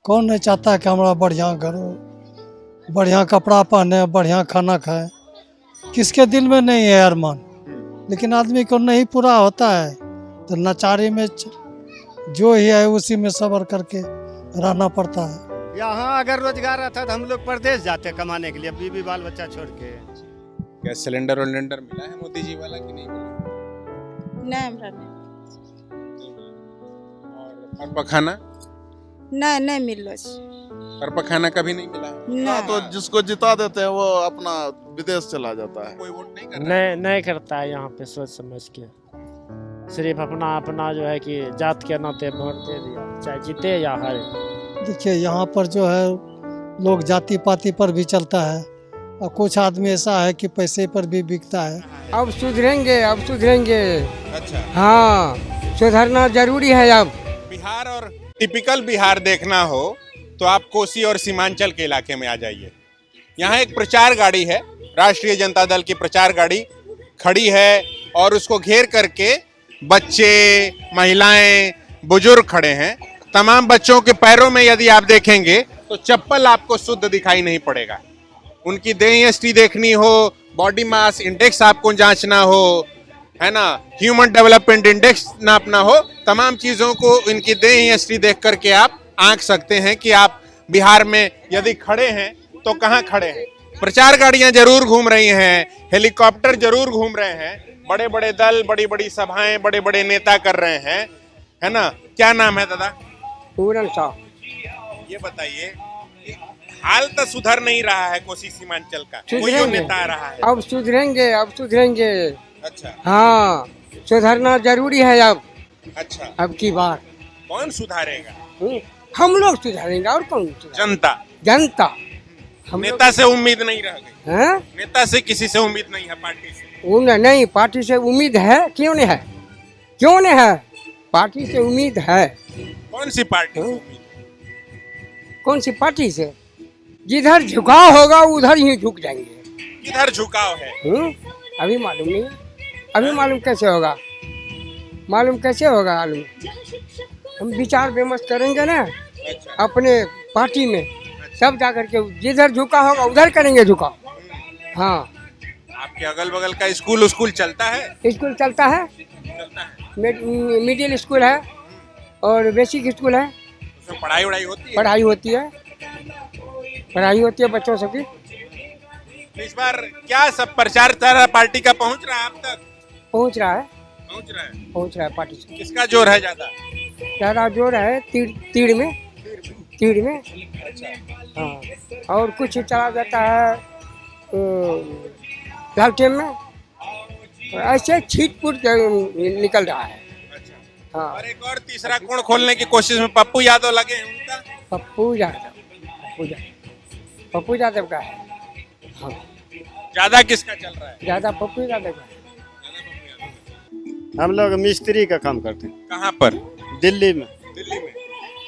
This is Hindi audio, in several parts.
कौन नहीं चाहता है कि हमारा बढ़िया घर हो, बढ़िया कपड़ा पहने, बढ़िया खाना खाए। किसके दिल में नहीं है अरमान, लेकिन आदमी को नहीं पूरा होता है तो लाचारी में जो ही है उसी में सब्र करके रहना पड़ता है। यहाँ अगर रोजगार रहता तो हम लोग प्रदेश जाते कमाने के लिए, बीवी बाल बच्चा छोड़ के। गैस सिलेंडर मिला है मोदी जी वाला कि नहीं मिला? नहीं हमरा नहीं। और पखाना नहीं मिलो और पखाना कभी नहीं मिला है? नहीं। तो जिसको जिता देते हैं वो अपना विदेश चला जाता है। कोई वोट नहीं करता है? नहीं करता है यहाँ पे सोच समझ के, सिर्फ अपना जो है कि जात के नाते वोट दे दिया, चाहे जीते या हारे। देखिए यहाँ पर जो है लोग जाति पाति पर भी चलता है और कुछ आदमी ऐसा है कि पैसे पर भी बिकता है। अब सुधरेंगे, अब सुधरेंगे। अच्छा, हाँ, सुधरना जरूरी है अब। बिहार और टिपिकल बिहार देखना हो तो आप कोसी और सीमांचल के इलाके में आ जाइए। यहाँ एक प्रचार गाड़ी है, राष्ट्रीय जनता दल की प्रचार गाड़ी खड़ी है और उसको घेर करके बच्चे, महिलाएं, बुजुर्ग खड़े हैं। तमाम बच्चों के पैरों में यदि आप देखेंगे तो चप्पल आपको शुद्ध दिखाई नहीं पड़ेगा। उनकी देह देखनी हो, बॉडी मास इंडेक्स आपको जांचना हो, है ना, ह्यूमन डेवलपमेंट इंडेक्स नापना हो, तमाम चीजों को इनकी देह देख करके आप आंक सकते हैं कि आप बिहार में यदि खड़े हैं तो कहाँ खड़े हैं। प्रचार गाड़ियां जरूर घूम रही हैं, हेलीकॉप्टर जरूर घूम रहे हैं, बड़े बड़े दल, बड़ी बड़ी सभाएं, बड़े बड़े नेता कर रहे हैं, है ना। क्या नाम है दादा? पूरन साहब। ये बताइए, हाल तो सुधर नहीं रहा है कोसी सीमांचल का, कोई जो सुधरेंगे। नेता आ रहा है। अब सुधरेंगे, अब सुधरेंगे। अच्छा हाँ, सुधरना जरूरी है अब। अच्छा, अब की बार कौन सुधारेगा? हम लोग सुधारेंगे और कौन सुधारेगा? जनता। जनता। हम नेता से उम्मीद नहीं रह गई, हैं? नेता से किसी से उम्मीद नहीं है, पार्टी से। उन्हें नहीं, पार्टी से उम्मीद है। क्यों नहीं है? क्यों नहीं है? पार्टी से उम्मीद है। कौन सी पार्टी से उम्मीद? कौन सी पार्टी से? जिधर झुकाव होगा उधर ही झुक जाएंगे। किधर झुकाव है? अभी मालूम नहीं। अभी मालूम कैसे होगा? मालूम कैसे होगा? मालूम हम विचार विमर्श करेंगे ना अच्छा, अपने पार्टी में, सब जा करके जिधर झुका होगा उधर करेंगे झुकाव। हाँ, आपके अगल बगल का स्कूल चलता है? स्कूल चलता है, चलता है। मिडिल स्कूल है और बेसिक स्कूल है। उसमें पढ़ाई वढ़ाई होती है? पढ़ाई होती है, पढ़ाई होती है बच्चों सबकी। तो इस बार क्या सब प्रचार सारा पार्टी का पहुंच रहा है आप तक? पहुंच रहा है, पहुंच रहा है। पहुंच रहा है पार्टी से। किसका जोर है ज्यादा? ज़्यादा जोर है तीड़ में। हाँ, और कुछ चला जाता है लालटेन में। ऐसे छीट-फूट निकल रहा है। अच्छा, हाँ, और एक और तीसरा कोण खोलने की कोशिश में पप्पू यादव लगे हैं उनका। पप्पू यादव का है। हाँ, ज्यादा किसका चल रहा है? ज़्यादा पप्पू यादव का है। हम लोग मिस्त्री का काम करते हैं कहाँ पर? दिल्ली में। दिल्ली में।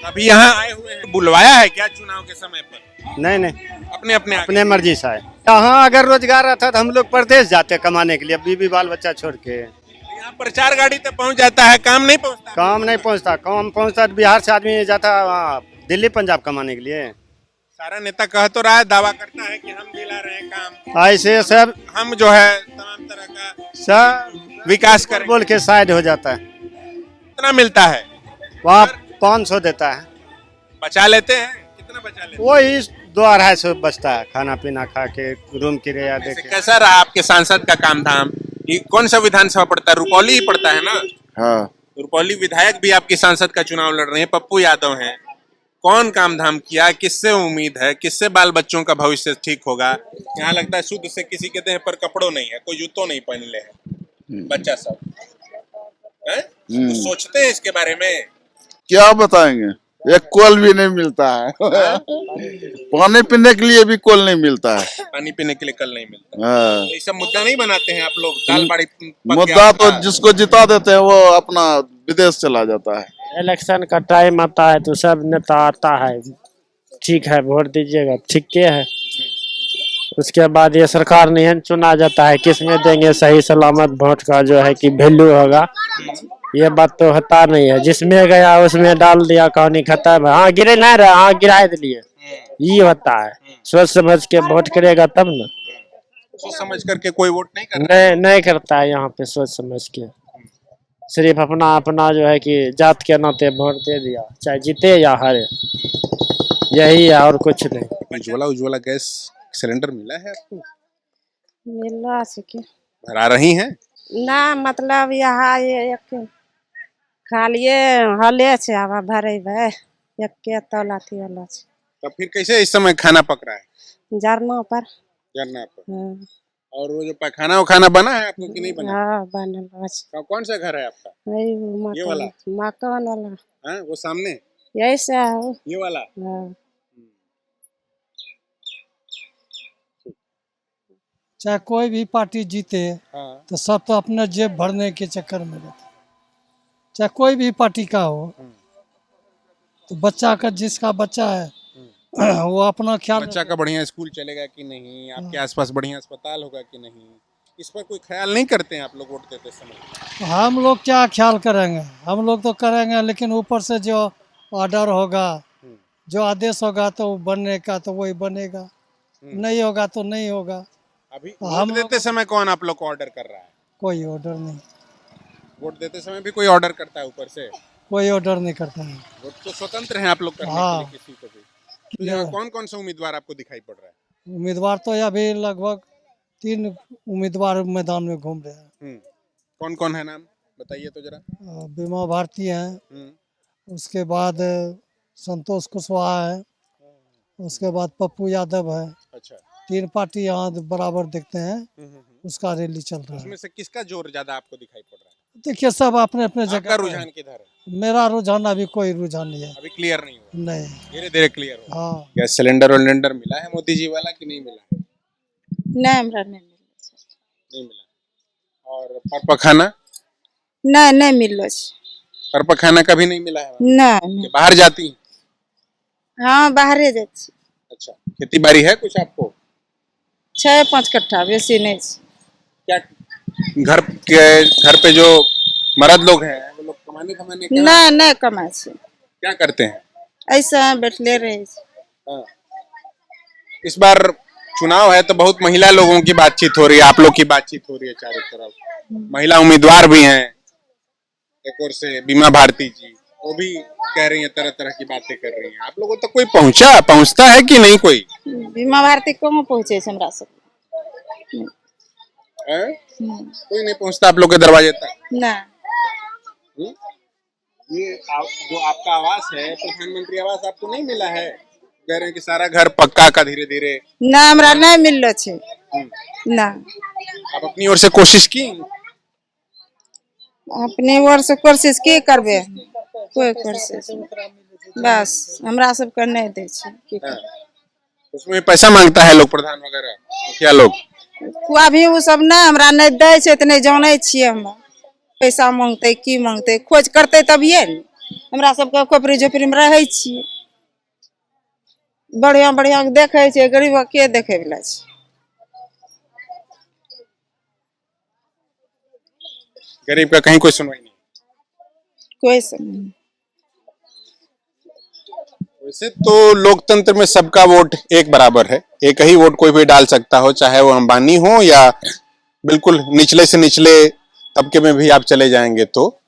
अभी यहाँ आए हुए हैं, बुलवाया है क्या चुनाव के समय पर? नहीं, अपने अपने अपने मर्जी से आए। यहाँ अगर रोजगार रहता तो हम लोग प्रदेश जाते कमाने के लिए, बीवी बाल बच्चा छोड़ के। यहाँ प्रचार गाड़ी तो पहुँच जाता है, काम नहीं पहुँचता? काम नहीं पहुँचता। काम पहुँचता बिहार से आदमी जाता वहाँ दिल्ली पंजाब कमाने के लिए। सारा नेता कह तो रहा है, दावा करता है कि हम दिला रहे हैं काम, ऐसे सब हम जो है तमाम तरह का सब विकास करें। बोल के साइड हो जाता है। कितना मिलता है? वहाँ 500 देता है, बचा लेते हैं? कितना बचा लेते हैं? वही 2-250 बचता है, खाना पीना खा के, रूम किराया दे वैसे के। कैसा रहा आपके सांसद का काम धाम? ये कौन सा विधानसभा पड़ता है? रुपौली ही पड़ता है ना? हाँ, रुपौली विधायक भी आपकी सांसद का चुनाव लड़ रहे हैं, पप्पू यादव हैं। कौन काम धाम किया? किससे उम्मीद है? किससे बाल बच्चों का भविष्य ठीक होगा? यहाँ लगता है शुद्ध से किसी के देह पर कपड़ों नहीं है, कोई जूतों नहीं पहन ले है बच्चा सब है? कुछ सोचते हैं इसके बारे में? क्या बताएंगे, एक कोल भी नहीं मिलता है। पानी पीने के लिए भी कोल नहीं मिलता है। पानी पीने के लिए कल नहीं मिलता। हाँ। तो ये सब मुद्दा नहीं बनाते हैं आप लोग? दाल बाड़ी पक के मुद्दा तो आता है। जिसको जिता देते हैं वो अपना विदेश चला जाता है। इलेक्शन का टाइम आता है तो सब नेता आता है, ठीक है वोट दीजिएगा, ठीक के है। उसके बाद ये सरकार नहीं चुना जाता है, किस में देंगे सही सलामत वोट का जो है कि वैल्यू होगा, ये बात तो होता नहीं है, जिसमें गया उसमें डाल दिया, कहानी खत्म है। हाँ गिरे ना रहा, हाँ गिरा दिए, ये होता है। सोच समझ के वोट करेगा तब ना। सोच समझ करके कोई वोट नहीं करता है। नहीं करता है यहाँ पे सोच समझ के, सिर्फ अपना अपना जो है कि जात के नाते वोट दे दिया, चाहे जीते या हारे, यही है और कुछ नहीं। उज्ज्वला गैस सिलेंडर मिला है आपको? मिला सके भरा रही हैं? ना, मतलब यहाँ ये एक खालिए हले छे, आवा भरे भे एक के तौला थी वाला छे। तब फिर कैसे इस समय खाना पक रहा है? जरना पर। जरना पर। हाँ, और वो जो पैखाना उखाना बना है आपको कि नहीं बना? हाँ बनल छे। कौन सा घर है आपका? वही ये वाला? मकान वाला हाँ वो सामने यही से है वो। ये वाला? हाँ। चाहे कोई भी पार्टी जीते हाँ। तो सब तो अपना जेब भरने के चक्कर में रहते, चाहे कोई भी पार्टी का हो। तो बच्चा का, जिसका बच्चा है वो अपना ख्याल, बच्चा का बढ़िया स्कूल चलेगा कि नहीं, आपके आसपास बढ़िया अस्पताल होगा कि नहीं, इस पर कोई ख्याल नहीं करते हैं आप लोग वोट देते समय? हम लोग क्या ख्याल करेंगे, हम लोग तो करेंगे, लेकिन ऊपर से जो ऑर्डर होगा, जो आदेश होगा तो बनने का तो वही बनेगा, नहीं होगा तो नहीं होगा। अभी हम वोट देते समय कौन आप लोग को ऑर्डर कर रहा है? कोई ऑर्डर नहीं, वोट देते समय भी कोई ऑर्डर करता है ऊपर से? कोई ऑर्डर नहीं करता है। वोट तो स्वतंत्र है आप लोग करने के लिए किसी को भी। तो यहाँ कौन सा उम्मीदवार आपको दिखाई पड़ रहा है? उम्मीदवार तो अभी लगभग 3 उम्मीदवार मैदान में घूम रहे हैं। कौन कौन है, नाम बताइए तो जरा। बीमा भारती है, उसके बाद संतोष कुशवाहा है, उसके बाद पप्पू यादव है। अच्छा। 3 पार्टी यहाँ बराबर देखते हैं, उसका रैली चल रहा है। उसमें से किसका जोर ज्यादा आपको दिखाई पड़ रहा है? देखिए सब अपने अपने आपका जगह रुझान किधर है? मेरा रुझान अभी कोई रुझान नहीं है। अभी क्लियर नहीं हुआ? नहीं। धीरे धीरे क्लियर हो। हाँ। गैस सिलेंडर मिला है मोदी जी वाला कि नहीं मिला है? नहीं हमरा नहीं मिला। नहीं मिला। और परपखाना? नहीं मिलो छे। परपखाना कभी नहीं मिला है? नहीं। बाहर जाती हैं? हाँ बाहरे जाए छी। अच्छा, खेती बाड़ी है कुछ आपको? 6-5 कट्ठा, बेसी नहीं छे। क्या घर पे जो मर्द लोग हैं वो लोग कमाने नहीं कमाए छे। क्या करते हैं? ऐसा बैठले रहे छे। हाँ। इस बार चुनाव है तो बहुत महिला लोगों की बातचीत हो रही है, आप लोग की बातचीत हो रही है चारों तरफ। महिला उम्मीदवार भी हैं, एक और से बीमा भारती जी, वो भी कह रही हैं, तरह तरह की बातें कर रही हैं। आप लोगों तक कोई पहुंचता है कि नहीं? कोई बीमा भारती कहाँ पहुँचे छे हमरा सब? कोई नहीं पहुंचता आप लोग के दरवाजे तक? नहीं। ये जो आपका आवास है, प्रधानमंत्री आवास आपको नहीं मिला है? कह रहे हैं कि सारा घर पक्का का धीरे धीरे। ना हमरा नहीं मिललो छे। ना। आप अपनी ओर से कोशिश की? अपने ओर से कोशिश की करबे, कोई कोशिश बस हमरा सब कर नहीं दे छे। उसमें पैसा मांगता है लोग, प्रधान वगैरह मुखिया लोग? अभी वो सब नहीं हमरा नहीं दे छे, तो नहीं जाने छिए। हम पैसा मांगते की मांगते, खोज करते तभिए ने। हमरा सबके खोपड़ी झोपड़ी में रहे छिए, बढ़िया बढ़िया देखे छे, गरीब के देखे वाला छे? गरीब का कहीं कोई सुनवाई नहीं? कोई सब नहीं। वैसे तो लोकतंत्र में सबका वोट एक बराबर है, एक ही वोट कोई भी डाल सकता हो, चाहे वो अंबानी हो या बिल्कुल निचले से निचले तबके में भी आप चले जाएंगे तो।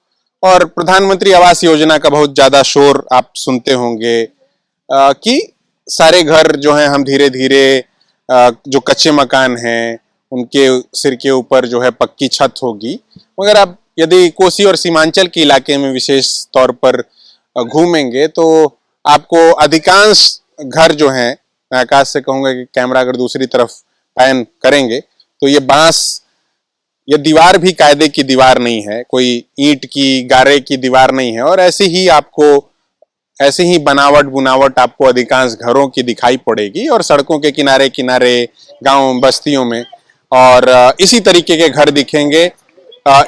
और प्रधानमंत्री आवास योजना का बहुत ज्यादा शोर आप सुनते होंगे कि सारे घर जो हैं हम धीरे धीरे जो कच्चे मकान हैं उनके सिर के ऊपर जो है पक्की छत होगी। मगर आप यदि कोसी और सीमांचल के इलाके में विशेष तौर पर घूमेंगे तो आपको अधिकांश घर जो हैं, मैं आकाश से कहूंगा कि कैमरा अगर दूसरी तरफ पैन करेंगे तो ये बांस, ये दीवार भी कायदे की दीवार नहीं है, कोई ईंट की गारे की दीवार नहीं है। और ऐसी ही बनावट बुनावट आपको अधिकांश घरों की दिखाई पड़ेगी और सड़कों के किनारे किनारे गांव बस्तियों में। और इसी तरीके के घर दिखेंगे,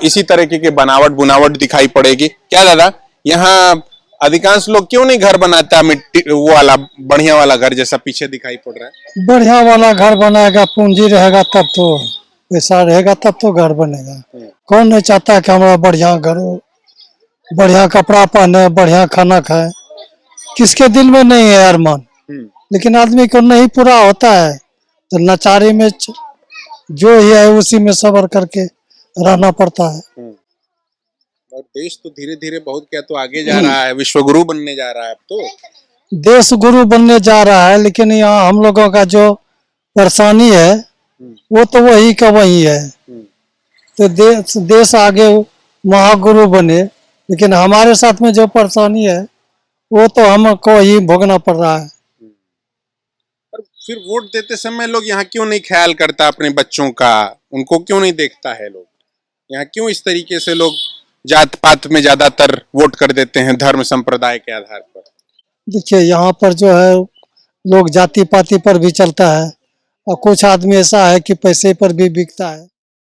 इसी तरीके के बनावट बुनावट दिखाई पड़ेगी। क्या दादा, यहाँ अधिकांश लोग क्यों नहीं घर बनाता मिट्टी वो वाला बढ़िया वाला घर जैसा पीछे दिखाई पड़ रहा है? बढ़िया वाला घर बनाएगा, पूंजी रहेगा तब तो, पैसा रहेगा तब तो घर बनेगा। कौन नहीं चाहता कि हमारा बढ़िया घर हो, बढ़िया कपड़ा पहने, बढ़िया खाना खाए। किसके दिल में नहीं है अरमान, लेकिन आदमी को नहीं पूरा होता है तो लाचारी में जो ही है उसी में सब्र करके रहना पड़ता है। और देश तो धीरे धीरे बहुत क्या तो आगे जा रहा है, विश्वगुरु बनने जा रहा है अब तो। देश गुरु बनने जा रहा है, लेकिन यहाँ हम लोगों का जो परेशानी है वो तो वही का वही है। तो देश आगे महागुरु बने, लेकिन हमारे साथ में जो परेशानी है वो तो हमको ही भोगना पड़ रहा है। और फिर वोट देते समय लोग यहाँ क्यों नहीं ख्याल करता अपने बच्चों का, उनको क्यों नहीं देखता है लोग? यहाँ क्यों इस तरीके से लोग जात पात में ज्यादातर वोट कर देते हैं, धर्म संप्रदाय के आधार पर? देखिए यहाँ पर जो है लोग जाति पाति पर भी चलता है, और कुछ आदमी ऐसा है कि पैसे पर भी बिकता है।